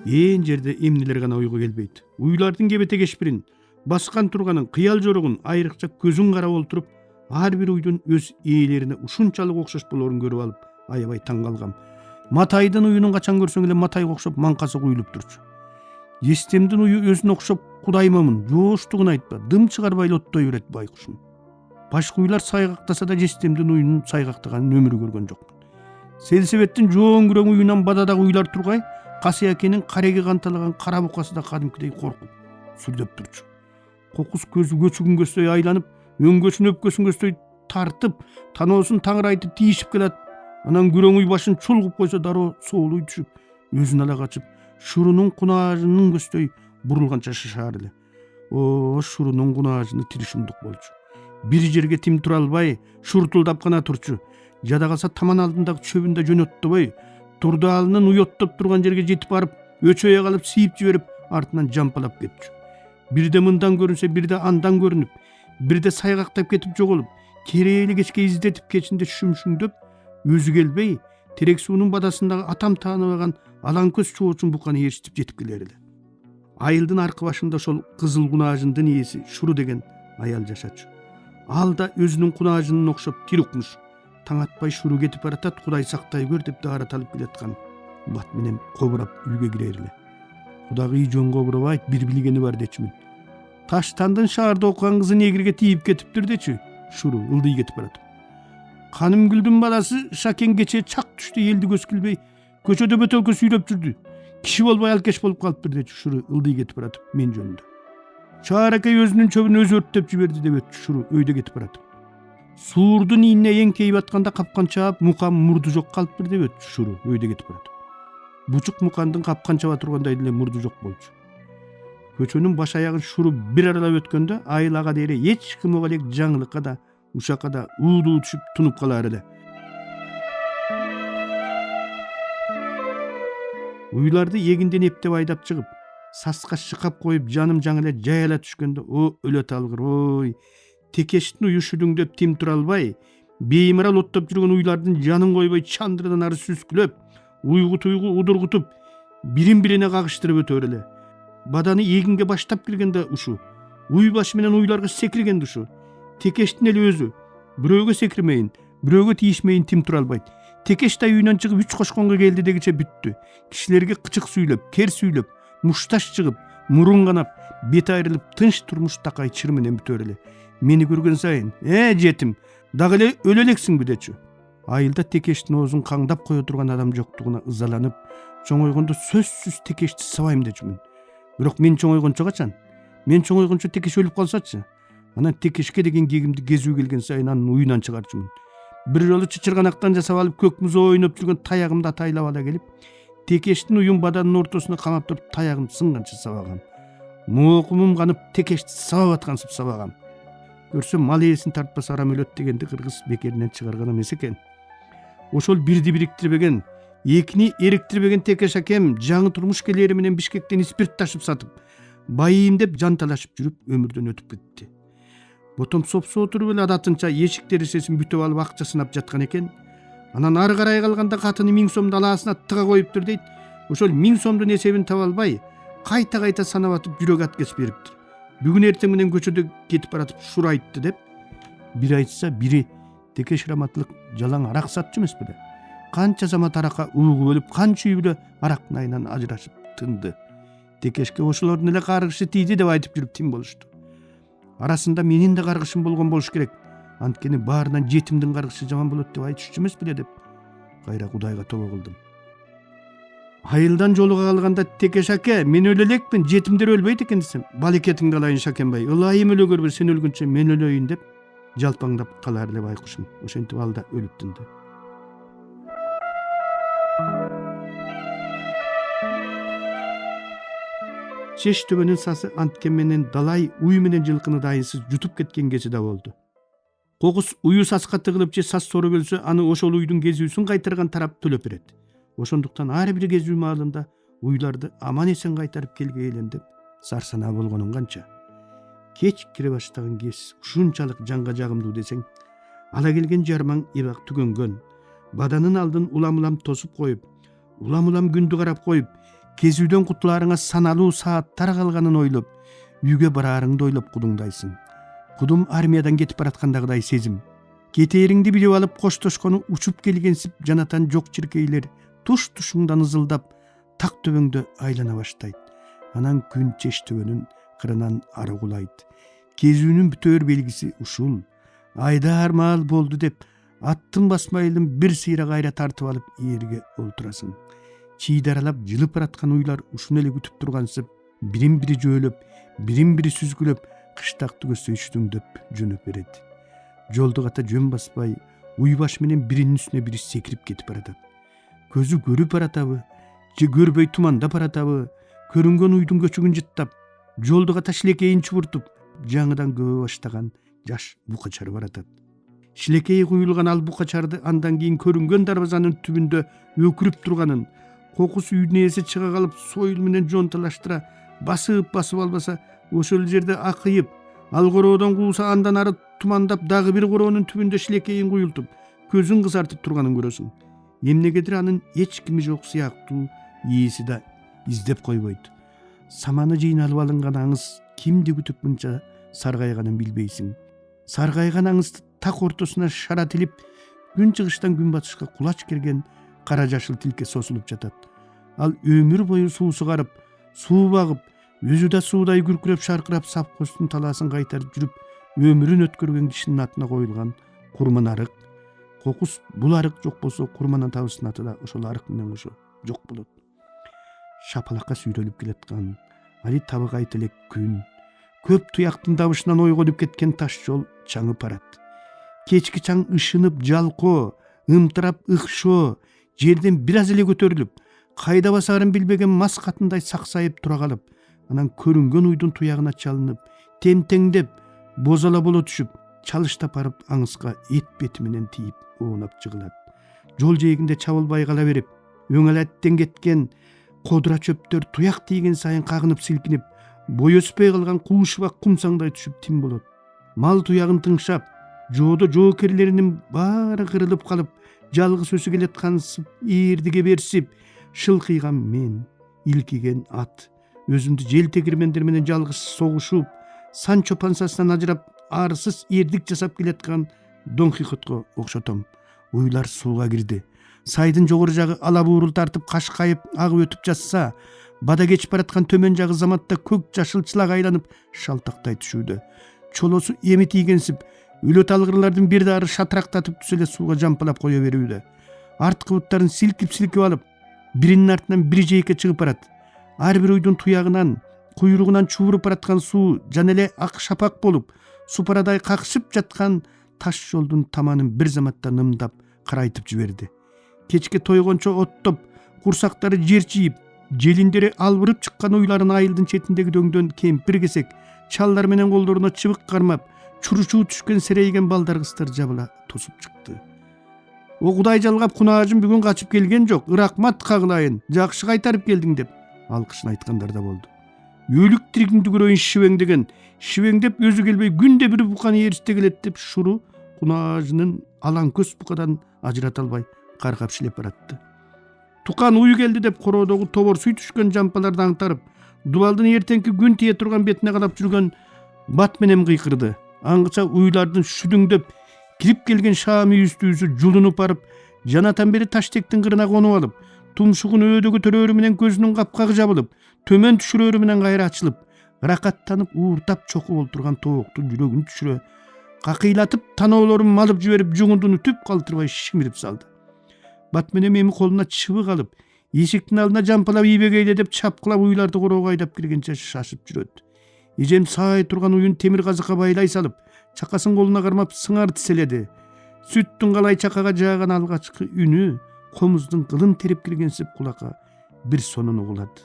жерде эмнелер гана ойго келбейт. Уйлардын кебете кешпирин, баскан турганын, кыял жорогун айрыкча көзүн карап олтуруп, ар бир уйдун өз ээлерине ушунчалык окшош болорун көрүп алып, аябай таң калгам. Матайдын уюнун качан көрсөң эле Матайга окшоп маңкасы куюлуп турчу. Эстемдин уyu өзүнө окшоп кудаймамын, жооштугун айтпа, дым чыгарбай эле оттой берет байкушум. Башка уйлар сайгактаса да Эстемдин уюнун сайгактаганын өмүрү көргөн жокмун. Селсебеттин жоон күрөң уюнан бададагы уйлар тургай, Касыякенин кареги канталаган кара букасы да кадимкидей коркуп сүрдөп турчу. Кокус көзү көчүгүн көздөй айланып, өңгөсүн өпкөсүн көздөй тартып, таноосун таңырайтып тийишип келат. Анан күрөң уй башын чулгуп койсо дароо соолуй түшүп, өзүн ала качып, шурунун кунаажынын көздөй бурулганча шашаар эле. О, шурунун кунаажыны тили шумдук болчу. Бир жерге тим тура албай, шуртулдап гана турчу. Жада калса таман алдындагы чөбүн да жөнөттөбөй, турдаалынын уйоттоп турган жерге жетип барып, өчөйө калып сийип жиберип, артынан жампалап кетчү. Бирде мындан көрүнсө, бирде андан көрүнүп, бирде сайгактап кетип жоголуп, керээли кечке издетип кечинде шүмшүңдөп, өзү келбей, терек суунун бадасындагы атам тааныбаган алаң көз чоочун буканы ээрчитип жетип келер эле. Айылдын аркы башында ошол кызыл кунаажындын ээси Шуру деген аял жашачу. Ал да өзүнүн кунаажынын окшоп тирукмуш. Таң атпай Шуру кетип баратат, Кудай сактай көр деп даарат алып келаткан бат менен кобурап үйгө кирер эле. Кудагый жөн кобурабайт, бир билгени бар дечүмүн. Таштандын шаарда окуган кызы негирге тийип кетиптир дечү. Шуру ылдый кетип барат. Канымгүлдүн баласы Шакен кечээ чак түштү, элди көз килбей, көчөдө бөтөлкө сүйлөп жүрдү. Киши болбой алкеш болуп калыптыр дечү. Шуру ылдый кетип барат мен жөнүндө. Чааракай өзүнүн чөбүн өзү өрттөп жиберди деп өттү. Шуру өйдө кетип барат. Суурдун ийине эңкейип атканда капкан чаап, мукам мурду жок калыптыр деп өттү. Шуру өйдө кетип барат. Бучук мукандын капкан чаба тургандай деле мурду жок болчу. Көчөнүн баш аягын Шуру бир аралап өткөндө айыл ага дейре эч ким ого элек жаңылыкка да, ушакка да уудуу түшүп тунуп калар эле. Уйларды эгинден эптеп айдап чыгып, саска шыкап коюп, жаным жаңы эле жаяла түшкөндө, о өлөт алгыр, ой. Текештин уyu шүдүңдөп тим тура албай, беймарал оттоп жүргөн уйлардын жанын койбой чандырдан ары сүскүлөп, уйгутуйгу удургутуп, бирин бирине кагыштырып өтөр эле. Баданы эгинге баштап киргенде ушу, уй башы менен уйларга секиргенде ушу. Текештин эле өзү бирөөгө секирмейин, бирөөгө тийишмейин тим тура албайт. Текеш да үйүнөн чыгып 3 кошконго келди дегиче бүттү. Кишилерге кычык сүйлөп, кер сүйлөп, мушташ чыгып, мурун канап, бет айрылып, тынч турмуш такай чыр менен бүтөр эле. Мени көргөн сайын, жетим, дагы эле өлө элексиңби дечү. Айылда Текештин оозун каңдап кое турган адам жоктугуна ызаланып, чоңойгондо сөзсүз Текешти сабайм дечүмүн. Бирок мен чоңойгончо качан? Мен чоңойгончо Текеш өлүп калсачы. Анан Текешке деген кегимди кезүү келген сайын анын уюнан чыгарчумун. Бир жолу чычырганактан жасап алып көк муз ойноп жүргөн таягымды атайлап ала келип, Текештин уюн баданын ортосуна камап туруп таягымды сынганча сабагам. Моокумум канып Текешти сабап аткансып сабагам. Көрсөм мал ээсин тартпаса арам өлөт дегенди кыргыз бекеринен чыгарган эмес экен. Ошол бирди бириктирбеген, экини эриктирбеген Текеш акем жаңы турмуш келери менен Бишкектен спирт ташып сатып, байыйм деп жанталашып жүрүп өмүрдөн өтүп кетти. Ботом сопсо отуруп эле адатынча эшик терезесин бүтөп алып акча сынап жаткан экен. Анан ары карай калганда катыны 1000 сомду алаасына тыга коюптур дейт. Ошол 1000 сомдун эсебин таба албай, кайта санап атып жүрөк аткес бериптир. Бүгүн эртең менен көчөдө кетип баратып Шуру айтты деп. Бири айтса бири Текеш раматтылык жалаң арак сатчу эмес беле. Канча замат аракка угуп өлүп, канча үй бүлө арак найынан ажырашып тынды. Текешке ошолордун эле каргышы тийди деп айтып жүрүп тим болушту. Арасында менин да каргышым болгон болуш керек. Анткени баарынан жетимдин каргышы жаман болот деп айтышчу эмес беле деп кайра Кудайга тобо кылдым. Айылдан жолуга калганда Текеш аке, мен өлө элекмин, жетимдер өлбөйт экен десем, балекетиңди алайын Шакенбай, ылайым өлө көрбө, сен өлгүнчө мен өлөйүн деп жалпаңдап калар эле байкушум. Ошентип ал да өлүп тынды. Чеш төбөнүн сасы анткен менен далай уй менен жылкыны дайынсыз жутуп кеткен кечи да болду. Кокус ую саска тыгылып же сас сору келсе, аны ошол уйдун кезүүсүн кайтарган тарап төлөп берет. Ошондуктан ар бир кезүү маалында уйларды аман эсен кайтарып келгейлен деп сарсанаа болгонун канча. Кеч кире баштаган кез ушунчалык жанга жагымдуу десең, ала келген жармаң эбак түгөнгөн, баданын алдын улам-улам тосуп коюп, улам-улам күндү карап коюп, Кезүүдөн кутуларыңа саналуу сааттар калганын ойлоп, үйгө бараарыңды ойлоп кудуңдайсың. Кудум армиядан кетип бараткандагыдай сезим. Кетээриңди билип алып коштошкону учуп келгенсип жанатан жок чиркейлер туш-тушуңдан ызылдап так төбөңдө айлана баштайт. Анан күн чеч төбөнүн кырынан ары кулайт. Кезүүнүн бүтөөр белгиси ушул. Айдар маал болду деп аттын басмайылын бир сыйра кайра тартып алып ээрге олтурасың. Чийдаралап жылып бараткан уйлар ушуну эле күтүп тургансып, бирин бири жөөлөп, бирин бири сүзгүлөп, кыштакты көздөй шүтүңдөп жөнөп берет. Жолду ката жөн баспай, уй баш менен биринин үстүнө бири секирип кетип баратат. Көзү көрүп баратабы, же көрбөй тумандап баратабы, көрүнгөн уйдун көчүгүн жыттап, жолду ката шилекейин чубуртуп, жаңыдан көбө баштаган жаш букачар баратат. Шилекейи куюлган ал букачарды андан кийин көрүнгөн дарбазанын түбүндө өкүрүп турганын, кокусу үйдүн ээси чыга калып сойыл менен жонталаштыра басып албаса, ошол жерде акыйып, ал короодон кууса андан ары тумандап дагы бир короонун түбүндө шилекейин куюлтуп, көзүн кызартып турганын көрөсүң. Эмнегедир анын эч кими жок сыяктуу ээси да издеп койбойт. Саманы жыйналып алынган аңыз кимди күтүп мынча саргайганын билбейсиң. Саргайган аңызды так ортосуна шара тилип, күн чыгыштан күн батышка кулач келген кара жашыл тилке сосулуп жатат. Ал өмүр бою суу сугарып, суу багып, өзү да суудай күркүрөп шаркырап сапкостун талаасын кайтарып жүрүп, өмүрүн өткөргөн кишинин атына коюлган курман арык. Кокус бул арык жок болсо, курман атабыздын аты да ошол арык менен кошо жок болот. Шапалакка сүйрөлүп келаткан, али табыгайт элек күн, көп туяктын дабышынан ойгонуп кеткен таш жол чаңып барат. Кечки чаң ышынып жалко, ымтырап ыкшоо, жерден бир аз эле көтөрүлүп, кайда басаарын билбеген мас катындай саксайып тура калып, анан көрүнгөн уйдун туягына чалынып, темтеңдеп, бозала боло түшүп, чалыштап барып аңызга эт бети менен тийип оонап жыгылат. Жол жээгинде чабылбай кала берип, өңөлөттен кеткен кодура чөптөр туяк тийген сайын кагынып силкинип, бой өспөй калган куушубак кумсаңдай түшүп тим болот. Мал туягын тыңшап, жоодо жоокерлеринин баары кырылып калып, жалгыз өсү келаткансып, ээрдиге берсип, шылкыйган мен, илкиген ат, өзүмдү жел тегирмендер менен жалгыз согушуп, Санчо Пансасынан ажырап, арсыз эрдик жасап келаткан Дон Кихотко окшотом. Уйлар сууга кирди. Сайдын жогору жагы ала буурул тартып, кашкайып агып өтүп жатса, бада кечип бараткан төмөн жагы заматта көк жашылчылак айланып шалтактай түшүүдө. Чолосу эми тийгенсип, өлөт алгырлардын бир дары шатырактатып түз эле сууга жампалап кое берүүдө. Арткы буттарын силкип алып, биринин артынан бири жээкке чыгып барат. Ар бир уйдун туягынан, куйругунан чубуруп бараткан суу жана эле ак шапак болуп, супарадай какшып жаткан таш жолдун таманын бир заматта нымдап карайтып жиберди. Кечке тойгончо оттоп, курсактары жерчийип, желиндери албырып чыккан уйларын айылдын четиндеги дөңдөн кемпир кесек, чалдар менен колдоруна чыбык кармап, чуручуу түшкөн серейген балдар кыздар жабыла тосуп чыкты. О Кудай жалгап, кунаажым бүгүн качып келген жок, ыракмат кагылайын, жакшы кайтарып келдиң деп алкышын айткандар да болду. Өлүк тиригиңди көрөйүн шибеңдеген, шибеңдеп өзү келбей күндө бир буканы ээристе келет деп шуру кунаажынын алаң көз букадан ажырата албай каргап шилеп баратты. Тукан уй келди деп короодогу тобор суй түшкөн жампаларды аңтарып, дубалдын эртеңки күн тие турган бетине карап жүргөн бат менен кыйкырды. Аңгыча уйлардын шүдүңдөп кирип келген шаами үстүүсү жулунуп барып, жанатан бери таштектин кырына конуп алып, тумшугун өөдөгү төрөөрү менен көзүнүн капкагы жабылып, төмөн түшүрөөрү менен кайра ачылып, ыракаттанып ууртап чокуп олтурган тооктун жүрөгүн түшүрө, какыйлатып таноолорун малып жиберип, жугундуну түп калтырбай шимирип салды. Бат менен эми колуна чыбык алып, эшиктин алдына жампалап ийбегейле деп чапкылап уйларды короого айдап киргенче шашып жүрөт. Эжем саай турган уюн темир казыкка байлай салып, чакасын колуна кармап сыңар тиселеди. Сүттүн калай чакага жааган алгачкы үнү комуздун кылын терип киргенсип кулакка бир сонун угулат.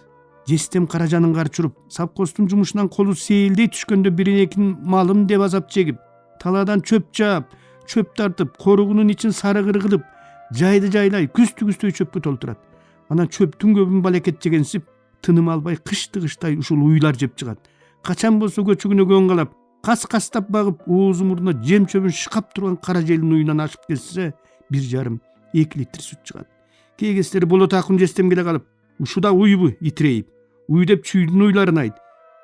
Жестем каражанын карчуруп, сапкостун жумушунан колу сейилдей түшкөндө биринекин малым деп азап чегип, талаадан чөп жаап, чөп тартып, коругунун ичин сарыгыр кылып, жайды жайлай күстүү чөпкө толтурат. Анан чөптүн көбүн балекет жегенсип, тыным албай кыштыгыштай ушул уйлар жеп чыгат. Качан болсо көчүгүнө көңгалап, кас-кастап багып, оозу мурдуна жем чөбүн шыкап турган кара желдин уйунан ашып келсе, 1,5-2 литр сүт чыгат. Кей кездери болот акын жестем келе калып, Ушуда уйбу итирейип, уй деп чүйдүн уйларын айт.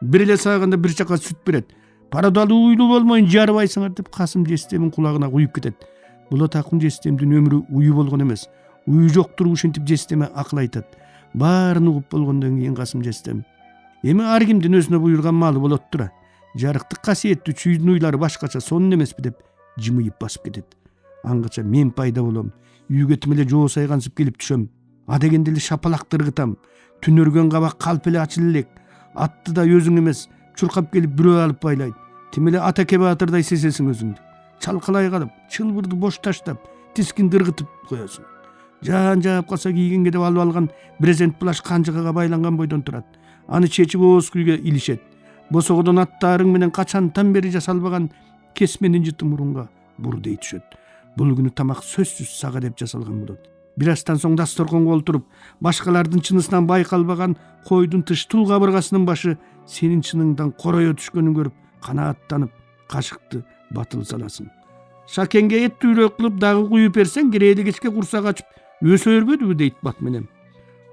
Бир эле сааганда бир чака сүт берет. Парадалы уйлуу болмойун жарыбайсыңар деп Касым Жестемдин кулагына куюп кетет. Болот Акын Жестемдин өмүрү уй болгон эмес. Уй жоктур ушинтип Жестеме акыл айтат. Баарын угуп болгондон кийин Касым Жестем: эми ар кимдин өзүнө буйрган малы болот тура. Жарыктык касиеттүү чүйдүн уйлары башкача сонун эмеспи деп жымыйып басып кетет. Аңгыча мен пайда болом. Үйгө тим эле жоо сайгансып келип түшөм. А дегенде эле шапалакты ыргытам. Түнөргөн кабак калп эле ачыла элек. Атты да өзүң эмес, чуркап келип бирөө алып байлайт. Тим эле Атаке Баатырдай сезесиң өзүңдү. Чалкалай калып, чылбырды бош таштап, тискинди ыргытып коесуң. Жаан жаап калса кийгенге деп алып алган брезент плащ канжыгага байланган бойдон турат. Аны чечип ооз күйгө илишет. Босогодон аттарың менен качантан бери жасалбаган кесменин жыты мурунга бурдей түшөт. Бул күнү тамак сөзсүз сага деп жасалган болот. Бир аштан соң дасторконго олтуруп, башкалардын чынысынан байкалбаган койдун тыштул кабыргасынын башы сенин чыныңдан корое түшкөнүн көрүп канааттанып, кашыкты батыл саласың. Шакенге эт түйрөк кылып дагы куюп берсең, кирээли кечке курсак ачып өсө бербөдүбү дейт бат менен.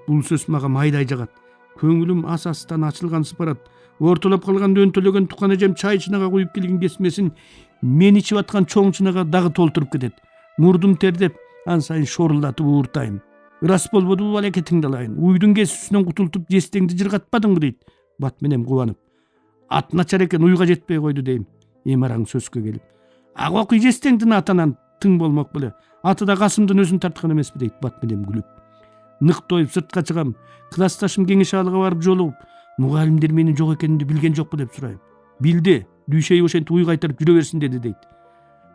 Бул сөз мага майдай жагат. Көңүлүм ас-астан ачылгансып барат. Ортолоп калган дөntөлөгөн тукан эжем чай чынага куюп келген кесмесин мен ичип аткан чоң чынага дагы толтуруп кетет. Мурдум тердеп, ан сайын шорулдатып ууртайм. Ырас болбодубу балекетиңди алайын. Уйдун кесүүсүнөн кутултуп жестеңди жыргатпадыңбы дейт бат менен кубанып. Ат начар экен, уйга жетпей койду дейм. Эмараң сөзгө келип. Агакый жестеңдин атанан тың болмок беле. Аты да Касымдын өзүн тарткан эмеспи дейт бат менен күлүп. Нык тоюп сыртка чыгам. Классташым кеңеш алыга барып жолугуп, мугалимдер менин жок экенимди билген жокпу деп сурайм. Билди, дүйшөй ошентип уй кайтарып жүрө берсин деди дейт.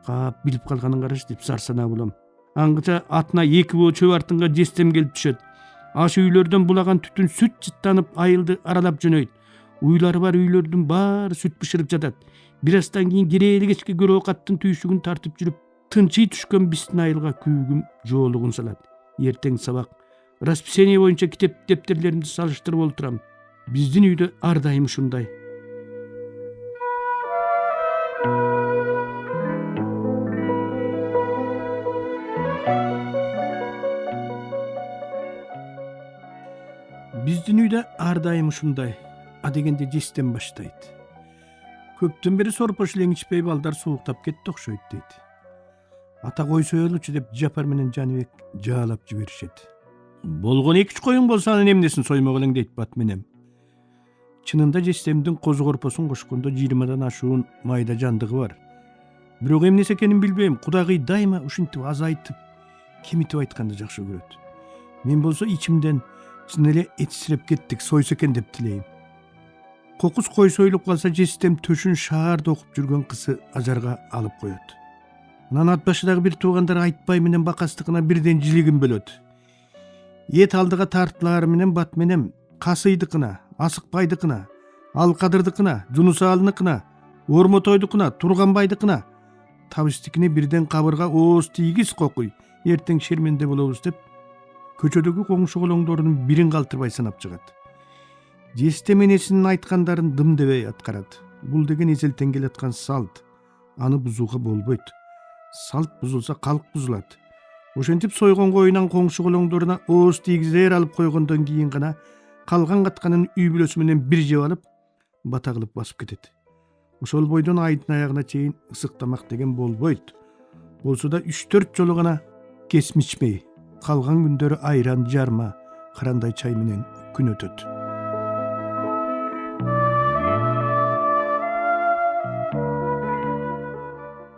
Кап билип калганын караш деп сарсанаа болом. Аңгыча атына 2 боо чөп артынга Жестем келип түшөт. Аш үйлөрдөн булаган түтүн сүт жыттанып айылды аралап жөнөйт. Уйлары бар үйлөрдүн баары сүт бышырып жатат. Бир астан кийин кирээли кечке көрө каттын түйшүгүн тартып жүрүп, тынчый түшкөн биздин айылга күйгүм жоолугун салат. Эртең сабак расписание боюнча китеп дептерлеримди салыштырып олтурам. Биздин үйдө ар дайым ушундай. Биздин үйдө ар дайым ушундай. А дегенде Жестем баштайт. Көптөн бери сорпош элең ичпей балдар сууктап кетти окшойт дейт. Ата кой соелучу деп Жапар менен Жаныбек жаалап жиберишет. Болгон 2-3 коюң болсо анын эмнесин соймок элең дейт бат менен. Чынында Жестемдин козу корпосун кошкондо 20дан ашуун майда жандыгы бар. Бирок эмнеси экенин билбейм. Кудагый дайыма ушинтип азайтып, кемитип айтканды жакшы көрөт. Мен болсо ичимден чын эле этсиреп кеттик, сойсо экен деп тилейм. Кокус кой союлуп калса Жестем төшүн шаарда окуп жүргөн кызы ажарга алып коет. Анан ат башыдагы бир туугандар Айтбай менен Бакастыкына бирден жилигин бөлөт. Эт алдыга тартылары менен бат менен Касыйдыкына, Асыкбайдыкына, Алкадырдыкына, Жунусалыныкына, Ормотойдукуна, Турганбайдыкына, Табыстыкына бирден кабырга ооз тийгиз кокуй. Эртең шерменде болобуз деп көчөдөгү коңшу колоңдорунун бирин калтырбай санап чыгат. Жестем энесинин айткандарын дым дебей аткарат. Бул деген эзелтен келаткан салт. Аны бузууга болбойт. Салт бузулса калк бузулат. Ошентип сойгон коюнан коңшу колоңдоруна ооз тийгизер алып койгондон кийин гана калган катканын үй бүлөсү менен бир жеп алып, бата кылып басып кетет. Ошол бойдон айдын аягына чейин ысык тамак деген болбойт. Болсо да 3-4 жолу гана кесим ичмей, калган күндөрү айран, жарма, карандай чай менен күн өтөт.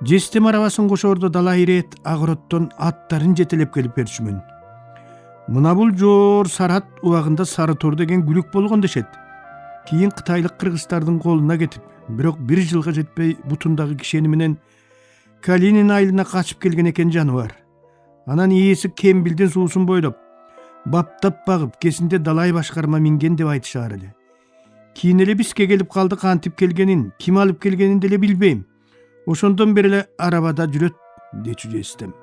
Жестем арабасын кошоордо дала ирет агороттон аттарын жетелеп келип берчүмүн. Мына бул жоор Сарат убагында Сары Тор деген күлүк болгон дешет. Кийин кытайлык кыргыздардын колуна кетип, бирок 1 жылга жетпей бутундагы кишени менен Калинин айылына качып келген экен жаныбар. Анан ээси Кембилдин суусун бойлоп, баптап багып, кесинде далай башкарма минген деп айтышаар эле. Кийин эле бизге келип калды, кантип келгенин, ким алып келгенин деле билбейм. Ошондон бери эле арабада жүрөт, дечү Жестем.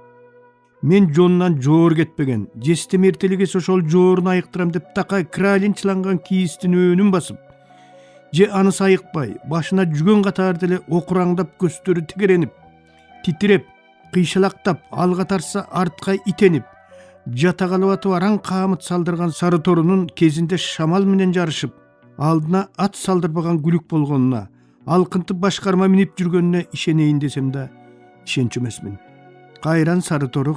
Мен жонунан жоор кетпеген. Жестем эртелигес ошол жоорун айыктырам деп такай кралинчыланган кийистин өөнүн басып, же аны сайыкпай, башына жүгөн катар деле окураңдап, көздөрү тегеренип, титиреп, кыйшалактап, алга тарса артка итенип, жата калып атып араң камыт салдырган сары торунун кезинде шамал менен жарышып, алдына ат салдырбаган күлүк болгонуна, алкынтып башкарма минип жүргөнүнө ишенейин десем да ишенчү эмесмин. Кайран сары тору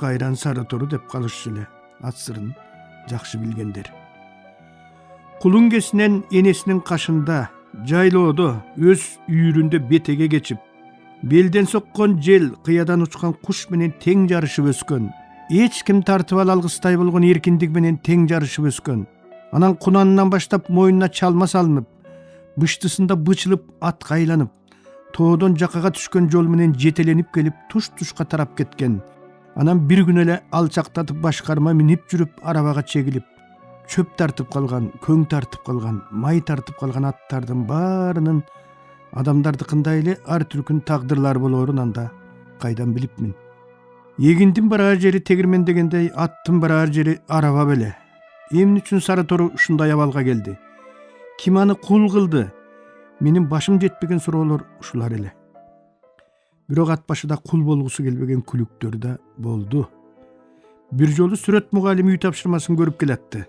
деп калышчу эле ат сырын жакшы билгендер. Кулуңгесинен энесинин кашында, жайлоодо, өз үйүрүндө бетеге кечип, белден соккон жел, кыядан учкан куш менен тең жарышып өскөн, эч ким тартып ала алгыстай болгон эркиндик менен тең жарышып өскөн. Анан кунанынан баштап мойнуна чалма салынып, быштысында бычылып атка айланып, тоодон жакага түшкөн жол менен жетеленип келип туш-тушка тарап кеткен. Анан бир күн эле алчактатып башкарма минип жүрүп арабага чегилип, чөп тартып калган, көң тартып калган, май тартып калган аттардын баарынын адамдардыкындай эле ар түркүн тагдырлары болоорун анда кайдан билипмин. Эгиндин барар жери тегирмен дегендей, аттын барар жери араба беле. Эмне үчүн сары тору ушундай абалга келди? Ким аны кул кылды? Менин башым жетпеген суроолор ушулар эле. Бирок ат башыда кул болгусу келбеген күлүктөр да болду. Бир жолу сүрөт мугалими үй тапшырмасын көрүп келатты.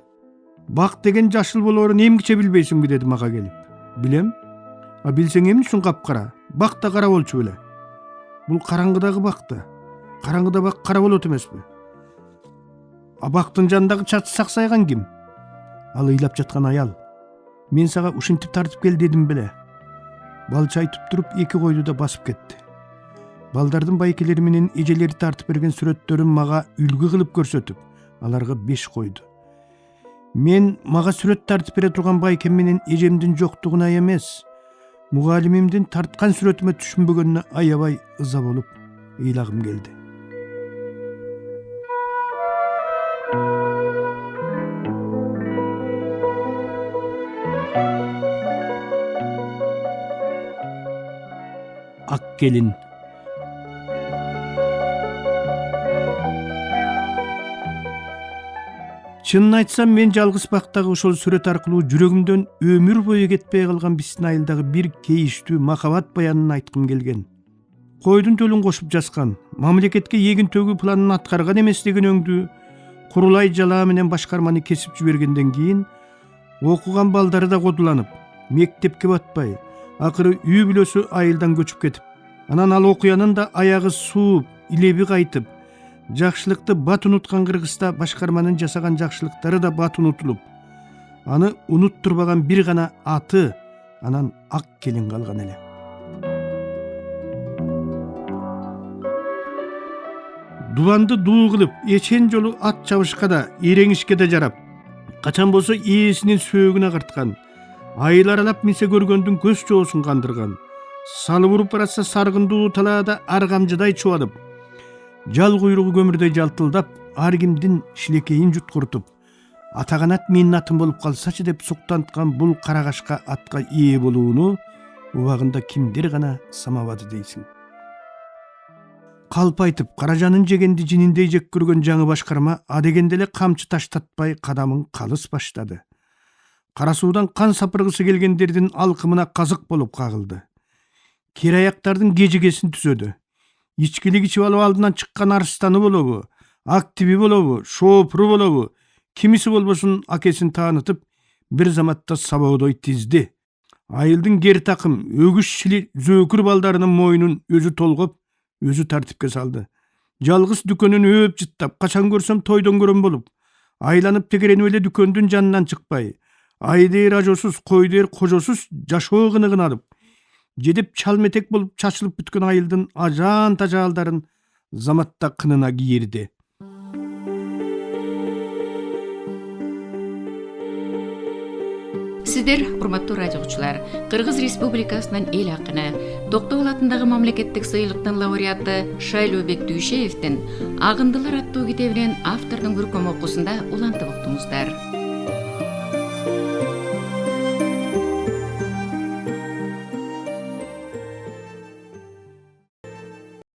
Бак деген жашыл болоорун эмгиче билбейсиңби деди мага келип. Билем. А билсең эмне үчүн капкара? Бак да кара болчу беле. Бул караңгыдагы бакты. Караңгыда бак кара болот эмеспи? А бактын жанындагы чачы саксайган ким? Ал ыйлап жаткан аял. Мен сага ушинтип тартып кел дедим беле. Балчы айтып туруп эки койду да басып кетти. Балдардын байкелери менен эжелери тартып берген сүрөттөрүн мага үлгү кылып көрсөтүп, аларга 5 койду. Мен мага сүрөт тартып бере турган байкем менен эжемдин жоктугуна эмес, мугалимимдин тарткан сүрөтүмө түшүнбөгөнүнө аябай ыза болуп ыйлагым келди. Ак келин. Чынын айтсам, мен жалгыз бактагы ошол сүрөт аркылуу жүрөгүмдөн өмүр бою кетпей калган биздин айылдагы бир кейиштүү махабат баянын айткым келген. Койдун төлүн кошуп жазган, мамлекетке эгин төгүү планын аткарган эмес деген өңдүү курулай жалаа менен башкарманы кесип жибергенден кийин окуган балдары да кодуланып, мектепке батпай, акыры үй бүлөсү айылдан көчүп кетип, анан ал окуянын да аягы сууп, илеби кайтып, жакшылыкты бат унуткан Кыргызда башкарманын жасаган жакшылыктары да бат унутулуп, аны унуттурбаган бир гана аты, анан ак келин калган эле. Дубанды дуу кылып, эчен жолу ат чабышка да, эреңишке да жарап, качан болсо ээсинин сөөгүн агырткан, айыл аралап минсе көргөндүн көз жоосун кандырган, салып уруп баратса саргындуу талаада ар камжыдай чубалып, жал куйругу көмүрдөй жалтылдап, ар кимдин шилекейин жуткуртуп, атаганат менин атым болуп калсачы деп суктанткан бул карагашка атка ээ болууну убагында кимдер гана самабады дейсиң. Калп айтып, каражанын жегенди жининдей жек көргөн жаңы башкарма адегенде эле камчы таштатпай кадамын калыс баштады. Кара суудан кан сапыргысы келгендердин алкымына казык болуп кагылды. Кер аяктардын кежигесин түзөдү. Ичкилик ичип алып алдынан чыккан арстаны болобу, активи болобу, шоопуру болобу, кимиси болбосун акесин таанытып, бир заматта сабоодой тизди. Айылдын кер такым, өгүз шили зөөкүр балдарынын мойнун өзү толгоп, өзү тартипке салды. Жалгыз дүкөнүн өөп жыттап, качан көрсөм тойдон көрөм болуп, айланып тегеренип эле дүкөндүн жанынан чыкпай, ай дээр ажосуз, кой дээр кожосуз жашоо кыныгын алып, жедеп чалметек болуп чачылып бүткөн айылдын ажаан тажаалдарын заматта кынына кийирди. Сиздер, урматтуу радио угуучулар, Кыргыз Республикасынын эл акыны, Токтогул атындагы мамлекеттик сыйлыктын лауреаты Шайлообек Дүйшеевдин Агындылар аттуу китебинен автордун көркөм окуусунда улантып уктуңуздар.